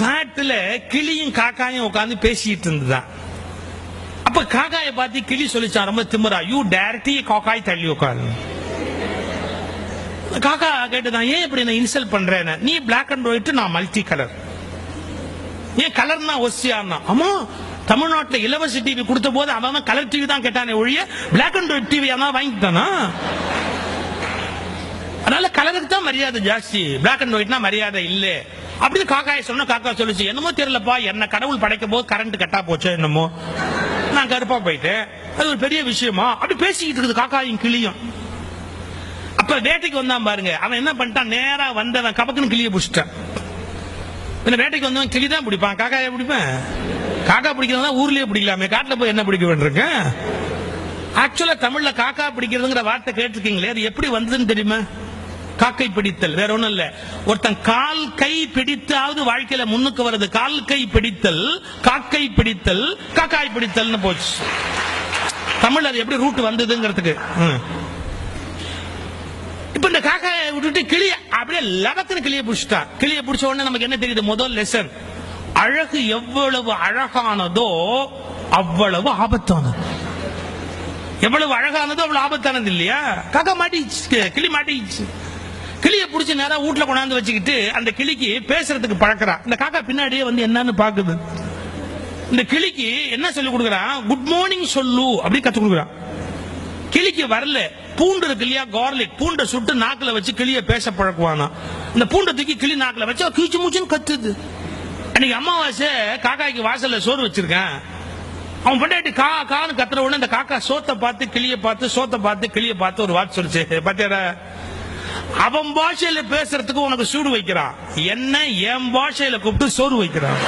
காட்டுல கிளியும் காக்காயும் உட்காந்து பேசிட்டு இருந்துதான். அப்ப காக்காயை பார்த்து கிளி சொல்லிச்சான் ரொம்ப திமிரா, யூ டைரக்ட்லி காக்காய் தள்ளி உட்காரு. காக்கா கேட்டுதான், ஏன் இப்படி நான் இன்சல்ட் பண்றேன், நீ பிளாக் அண்ட் ஒயிட் நான் மல்டி கலர், ஏன் கலர்னா ஒசியானா? ஆமா, தமிழ்நாட்டில் இலவச டிவி கொடுத்த போது அவன் கலர் டிவி தான் கேட்டானே ஒழிய பிளாக் அண்ட் ஒயிட் டிவி வாங்கிட்டானா? அதனால கலருக்கு தான் மரியாதை ஜாஸ்தி, பிளாக் அண்ட் ஒயிட்னா மரியாதை இல்ல அப்படின்னு காக்காயை சொன்ன. காக்கா சொல்லிச்சு, என்னமோ தெரியலப்பா, என்ன கடவுள் படைக்கும் போது கரண்ட் கட்டா போச்சு என்னமோ, நான் கருப்பா போயிட்டேன், அது ஒரு பெரிய விஷயமா அப்படி பேசிக்கிட்டு இருக்குது காக்காயும் கிளியும். அப்ப வேட்டைக்கு வந்தான் பாருங்க, அவன் என்ன பண்ணிட்டான், நேரா வந்தவன் கபக்குன்னு கிளியை பிடிச்சிட்டான். வேட்டைக்கு வந்தவன் கிளி தான் பிடிப்பான், காக்காயை பிடிப்பேன்? காக்கா பிடிக்கிறதா ஊர்லயே பிடிக்கலாமே, காட்டுல போய் என்ன பிடிக்க வேண்டியிருக்கேன்? ஆக்சுவலா தமிழ்ல காக்கா பிடிக்கிறதுங்கிற வார்த்தை கேட்டிருக்கீங்களே, அது எப்படி வந்ததுன்னு தெரியுமா? காக்கை பிடித்தல், வேற ஒண்ணும் இல்ல. ஒருத்தன் கால் கை பிடித்தாவது வாழ்க்கையில முன்னுக்கு வருது. கால் கை பிடித்தல், காக்கை பிடித்தல், காக்காய் பிடித்தல்னு போச்சு. தமிழ் அது எப்படி ரூட் வந்ததுங்கிறதுக்கு. இப்ப இந்த காக்காயை விட்டுட்டு கிளி அப்படியே லகத்துன்னு கிளியை பிடிச்சிட்டான். கிளியை பிடிச்ச உடனே நமக்கு என்ன தெரியுது? முதல் லெசன், அழகு எவ்வளவு அழகானதோ அவ்வளவு ஆபத்தானது. எவ்வளவு அழகானதோ அவ்வளவு ஆபத்தானது இல்லையா? காக்கா மாட்டிச்சு, கிளி மாட்டிச்சு. கிளியை பிடிச்சி நேரம் வீட்டுல கொண்டாந்து வச்சுக்கிட்டு அந்த கிளிக்கு பேசுறதுக்கு பழக்கிறா. இந்த காக்கா பின்னாடியே வந்து என்னன்னு பாக்குது. இந்த கிளிக்கு என்ன சொல்லி கொடுக்குறான்? குட் மார்னிங் சொல்லு அப்படி கத்து கொடுக்குறான். கிளிக்கு வரல. பூண்டு இருக்கு இல்லையா, கார்லிக், பூண்டை சுட்டு நாக்குல வச்சு கிளிய பேச பழக்குவானா. இந்த பூண்டை தூக்கி கிளி நாக்குல வச்சு கீச்சு மூச்சுன்னு கத்துது. அன்னைக்கு அமாவாசை காக்காய்க்கு வாசல்ல சோறு வச்சிருக்கேன். அவன் பொண்டாட்டி கா கான்னு கத்துற உடனே அந்த காக்கா சோத்தை பார்த்து கிளிய பார்த்து, சோத்தை பார்த்து கிளிய பார்த்து ஒரு வார்த்தை சொல்லிச்சு, பாத்தியாடா, அவன் பாஷையில பேசுறதுக்கு உனக்கு சூடு வைக்கிறான், என்ன என் பாஷையில கூப்பிட்டு சோறு வைக்கிறான்.